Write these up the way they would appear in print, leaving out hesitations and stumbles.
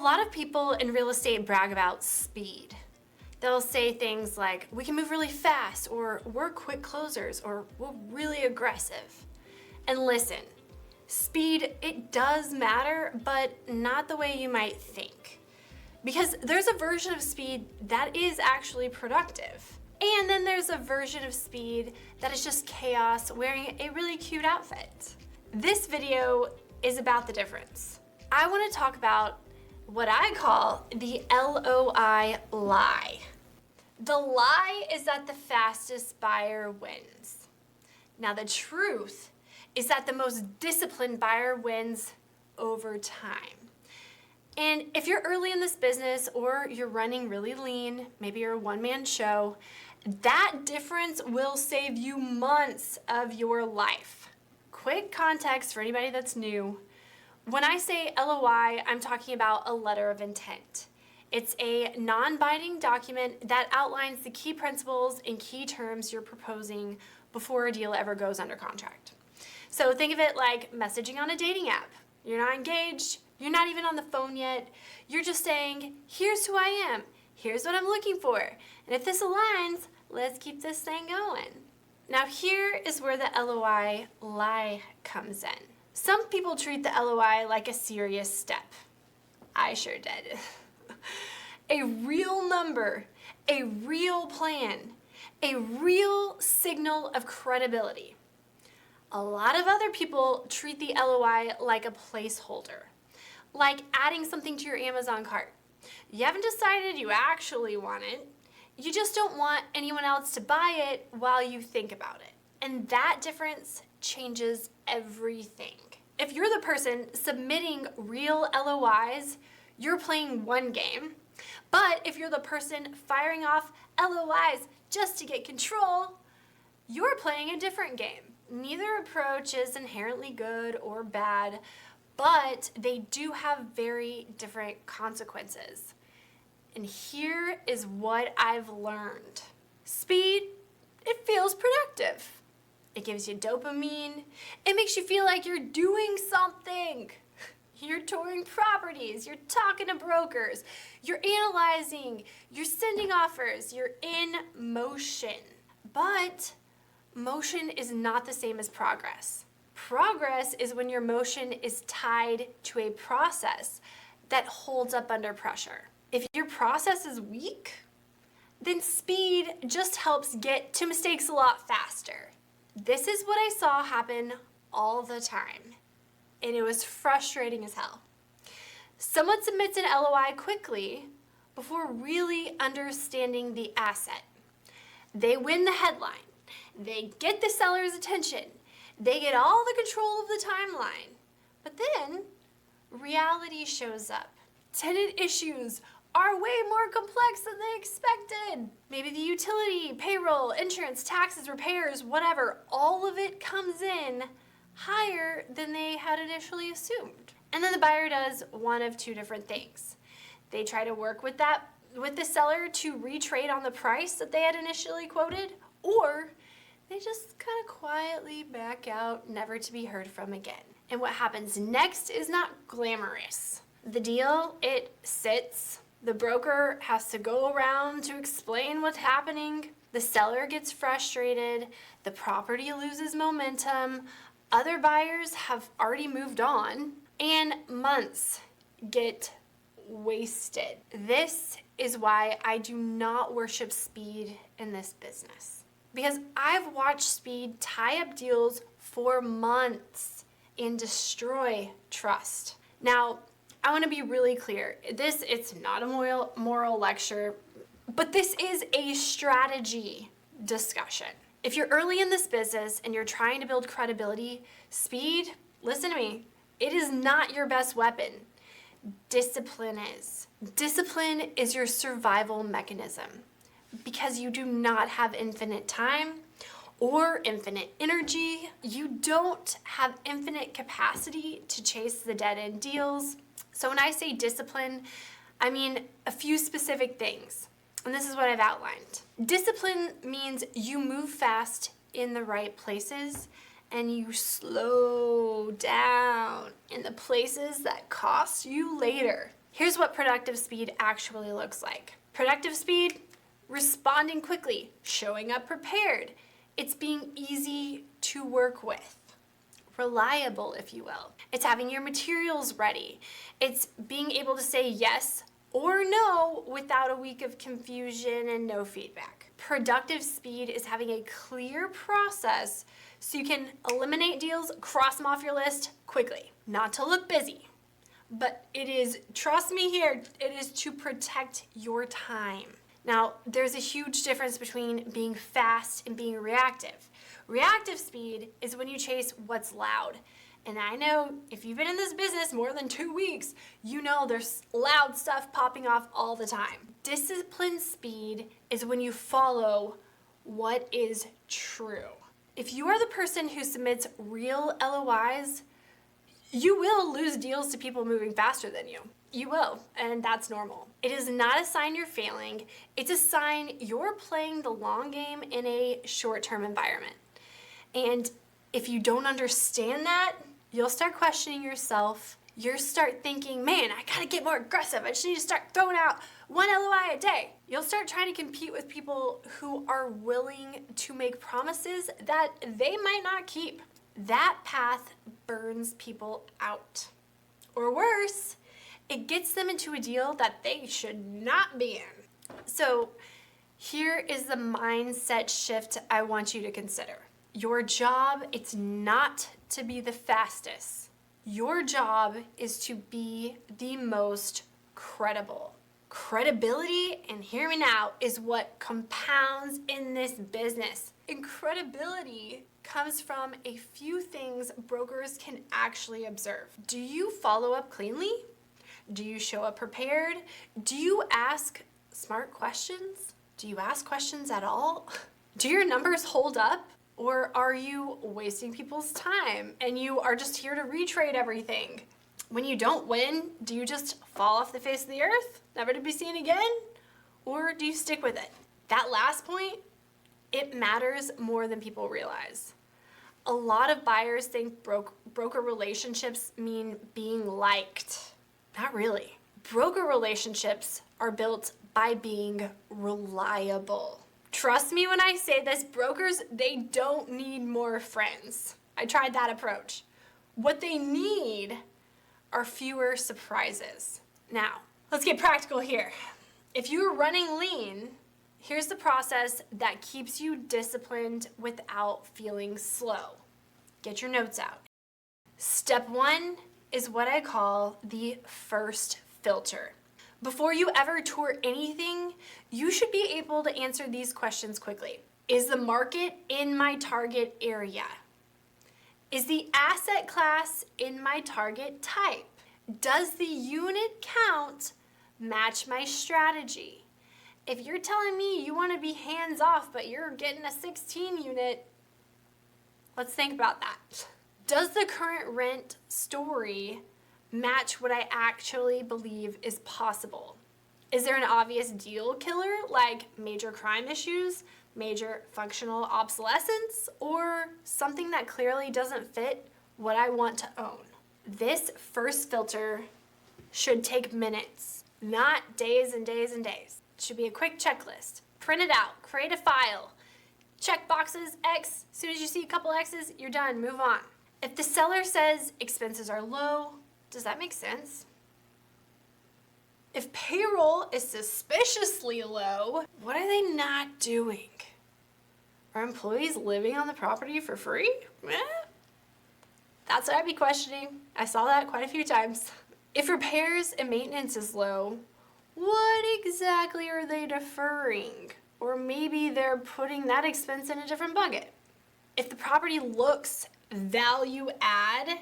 lot of people in real estate brag about speed. They'll say things like, we can move really fast, or we're quick closers, or we're really aggressive. And listen, speed, it does matter, but not the way you might think. Because there's a version of speed that is actually productive. And then there's a version of speed that is just chaos wearing a really cute outfit. This video is about the difference. I want to talk about what I call the LOI lie. The lie is that the fastest buyer wins. Now the truth is that the most disciplined buyer wins over time. And if you're early in this business or you're running really lean, maybe you're a one-man show, that difference will save you months of your life. Quick context for anybody that's new. When I say LOI, I'm talking about a letter of intent. It's a non-binding document that outlines the key principles and key terms you're proposing before a deal ever goes under contract. So think of it like messaging on a dating app. You're not engaged, you're not even on the phone yet. You're just saying, here's who I am, here's what I'm looking for, and if this aligns, let's keep this thing going. Now here is where the LOI lie comes in. Some people treat the LOI like a serious step. I sure did. A real number, a real plan, a real signal of credibility. A lot of other people treat the LOI like a placeholder, like adding something to your Amazon cart. You haven't decided you actually want it. You just don't want anyone else to buy it while you think about it. And that difference changes everything. If you're the person submitting real LOIs, you're playing one game. But if you're the person firing off LOIs just to get control, you're playing a different game. Neither approach is inherently good or bad, but they do have very different consequences. And here is what I've learned. Speed, it feels productive. It gives you dopamine. It makes you feel like you're doing something. You're touring properties, you're talking to brokers, you're analyzing, you're sending offers, you're in motion. But motion is not the same as progress. Progress is when your motion is tied to a process that holds up under pressure. If your process is weak, then speed just helps get to mistakes a lot faster. This is what I saw happen all the time, and it was frustrating as hell. Someone submits an LOI quickly before really understanding the asset. They win the headline. They get the seller's attention. They get all the control of the timeline. But then reality shows up. Tenant issues are way more complex than they expected. Maybe the utility, payroll, insurance, taxes, repairs, whatever, all of it comes in higher than they had initially assumed. And then the buyer does one of two different things. They try to work with the seller to retrade on the price that they had initially quoted, or they just kind of quietly back out, never to be heard from again. And what happens next is not glamorous. The deal, it sits. The broker has to go around to explain what's happening. The seller gets frustrated. The property loses momentum. Other buyers have already moved on, and months get wasted. This is why I do not worship speed in this business. Because I've watched speed tie up deals for months and destroy trust. Now, I want to be really clear. It's not a moral lecture, but this is a strategy discussion. If you're early in this business and you're trying to build credibility, speed, listen to me, it is not your best weapon. Discipline is. Discipline is your survival mechanism because you do not have infinite time or infinite energy. You don't have infinite capacity to chase the dead-end deals. So when I say discipline, I mean a few specific things. And this is what I've outlined. Discipline means you move fast in the right places and you slow down in the places that cost you later. Here's what productive speed actually looks like. Productive speed, responding quickly, showing up prepared. It's being easy to work with. Reliable, if you will. It's having your materials ready. It's being able to say yes or no without a week of confusion and no feedback. Productive speed is having a clear process so you can eliminate deals, cross them off your list quickly. Not to look busy, but it is, trust me here, it is to protect your time. Now, there's a huge difference between being fast and being reactive. Reactive speed is when you chase what's loud. And I know if you've been in this business more than 2 weeks, you know there's loud stuff popping off all the time. Disciplined speed is when you follow what is true. If you are the person who submits real LOIs, you will lose deals to people moving faster than you. You will, and that's normal. It is not a sign you're failing. It's a sign you're playing the long game in a short-term environment. And if you don't understand that, you'll start questioning yourself. You'll start thinking, man, I gotta get more aggressive. I just need to start throwing out 1 LOI a day. You'll start trying to compete with people who are willing to make promises that they might not keep. That path burns people out. Or worse, it gets them into a deal that they should not be in. So here is the mindset shift I want you to consider. Your job, it's not to be the fastest. Your job is to be the most credible. Credibility, and hear me now, is what compounds in this business. And credibility comes from a few things brokers can actually observe. Do you follow up cleanly? Do you show up prepared? Do you ask smart questions? Do you ask questions at all? Do your numbers hold up? Or are you wasting people's time and you are just here to retrade everything? When you don't win, do you just fall off the face of the earth, never to be seen again? Or do you stick with it? That last point, it matters more than people realize. A lot of buyers think broker relationships mean being liked. Not really. Broker relationships are built by being reliable. Trust me when I say this, brokers, they don't need more friends. I tried that approach. What they need are fewer surprises. Now, let's get practical here. If you're running lean, here's the process that keeps you disciplined without feeling slow. Get your notes out. Step 1 is what I call the first filter. Before you ever tour anything, you should be able to answer these questions quickly. Is the market in my target area? Is the asset class in my target type? Does the unit count match my strategy? If you're telling me you want to be hands off, but you're getting a 16 unit, let's think about that. Does the current rent story match what I actually believe is possible? Is there an obvious deal killer like major crime issues, major functional obsolescence, or something that clearly doesn't fit what I want to own? This first filter should take minutes, not days and days and days. It should be a quick checklist. Print it out, create a file, check boxes, X. As soon as you see a couple X's, you're done, move on. If the seller says expenses are low, does that make sense? If payroll is suspiciously low, what are they not doing? Are employees living on the property for free? That's what I'd be questioning. I saw that quite a few times. If repairs and maintenance is low, what exactly are they deferring? Or maybe they're putting that expense in a different bucket. If the property looks value add,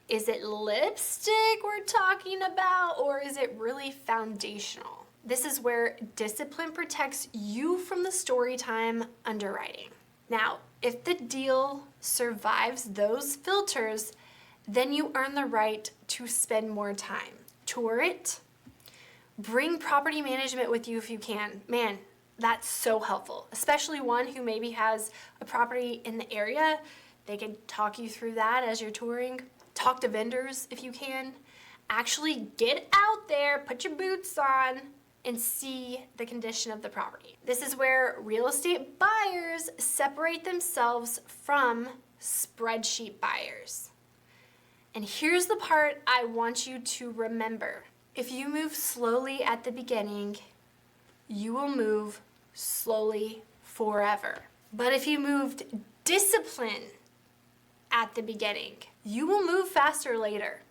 is it lipstick we're talking about, or is it really foundational? This is where discipline protects you from the story time underwriting. Now, if the deal survives those filters, then you earn the right to spend more time. Tour it. Bring property management with you if you can. Man, that's so helpful, especially one who maybe has a property in the area. They can talk you through that as you're touring. Talk to vendors if you can. Actually get out there, put your boots on, and see the condition of the property. This is where real estate buyers separate themselves from spreadsheet buyers. And here's the part I want you to remember. If you move slowly at the beginning, you will move slowly forever. But if you moved discipline at the beginning, you will move faster later.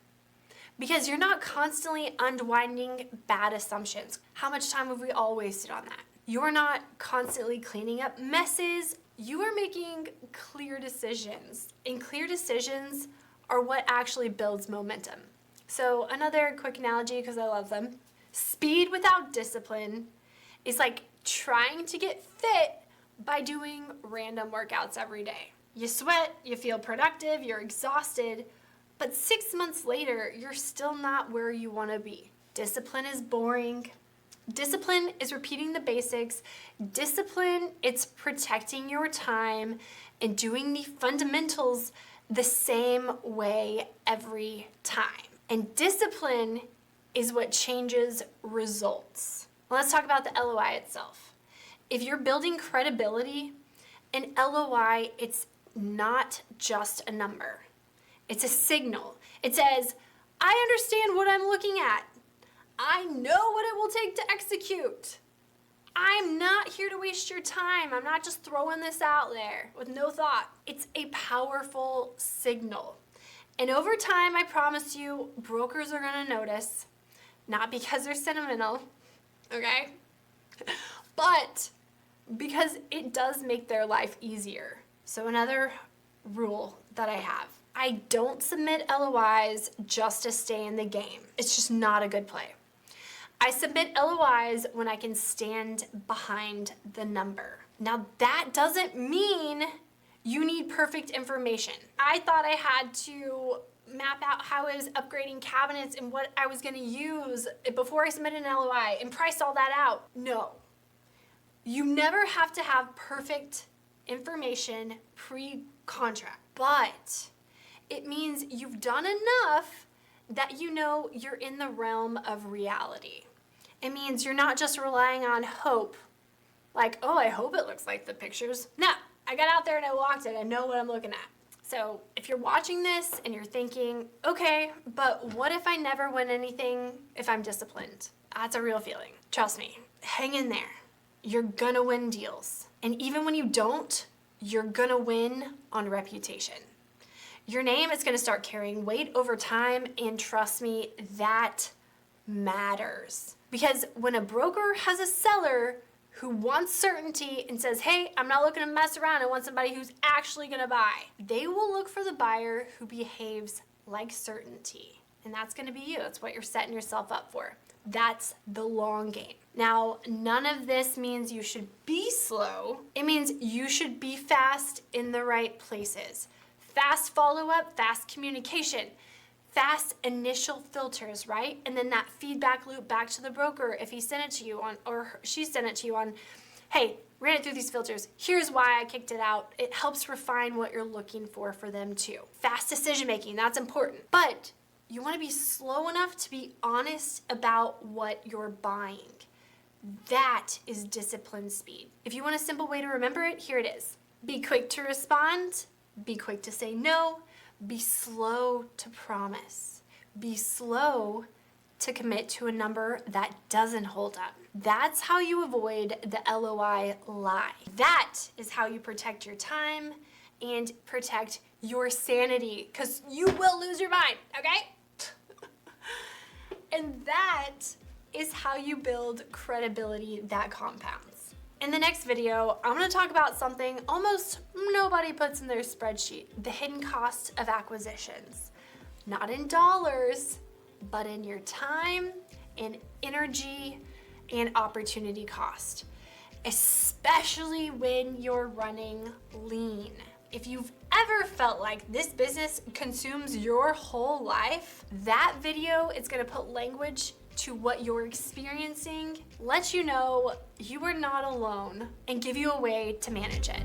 Because you're not constantly unwinding bad assumptions. How much time have we all wasted on that? You're not constantly cleaning up messes. You are making clear decisions. And clear decisions are what actually builds momentum. So another quick analogy, because I love them. Speed without discipline is like trying to get fit by doing random workouts every day. You sweat, you feel productive, you're exhausted, but 6 months later, you're still not where you want to be. Discipline is boring. Discipline is repeating the basics. Discipline, it's protecting your time and doing the fundamentals the same way every time. And discipline is what changes results. Let's talk about the LOI itself. If you're building credibility, an LOI, it's not just a number. It's a signal. It says, I understand what I'm looking at. I know what it will take to execute. I'm not here to waste your time. I'm not just throwing this out there with no thought. It's a powerful signal. And over time, I promise you, brokers are gonna notice, not because they're sentimental, okay? But because it does make their life easier. So another rule that I have, I don't submit LOIs just to stay in the game. It's just not a good play. I submit LOIs when I can stand behind the number. Now that doesn't mean you need perfect information. I thought I had to map out how I was upgrading cabinets and what I was gonna use before I submitted an LOI and price all that out. No. You never have to have perfect information pre-contract, but it means you've done enough that you know you're in the realm of reality. It means you're not just relying on hope, like, oh, I hope it looks like the pictures. No, I got out there and I walked it. I know what I'm looking at. So if you're watching this and you're thinking, okay, but what if I never win anything if I'm disciplined? That's a real feeling. Trust me, hang in there. You're gonna win deals. And even when you don't, you're gonna win on reputation. Your name is gonna start carrying weight over time, and trust me, that matters. Because when a broker has a seller who wants certainty and says, hey, I'm not looking to mess around, I want somebody who's actually gonna buy, they will look for the buyer who behaves like certainty. And that's gonna be you. That's what you're setting yourself up for. That's the long game. Now, none of this means you should be slow. It means you should be fast in the right places. Fast follow-up, fast communication, fast initial filters, right? And then that feedback loop back to the broker if he sent it to you on, or she sent it to you on, hey, ran it through these filters. Here's why I kicked it out. It helps refine what you're looking for them too. Fast decision making, that's important. But you want to be slow enough to be honest about what you're buying. That is disciplined speed. If you want a simple way to remember it, here it is. Be quick to respond. Be quick to say no. Be slow to promise. Be slow to commit to a number that doesn't hold up. That's how you avoid the LOI lie. That is how you protect your time and protect your sanity, because you will lose your mind, okay? And that is how you build credibility that compounds. In the next video, I'm gonna talk about something almost nobody puts in their spreadsheet, the hidden cost of acquisitions. Not in dollars, but in your time and energy and opportunity cost, especially when you're running lean. If you've ever felt like this business consumes your whole life, that video is gonna put language to what you're experiencing, let you know you are not alone, and give you a way to manage it.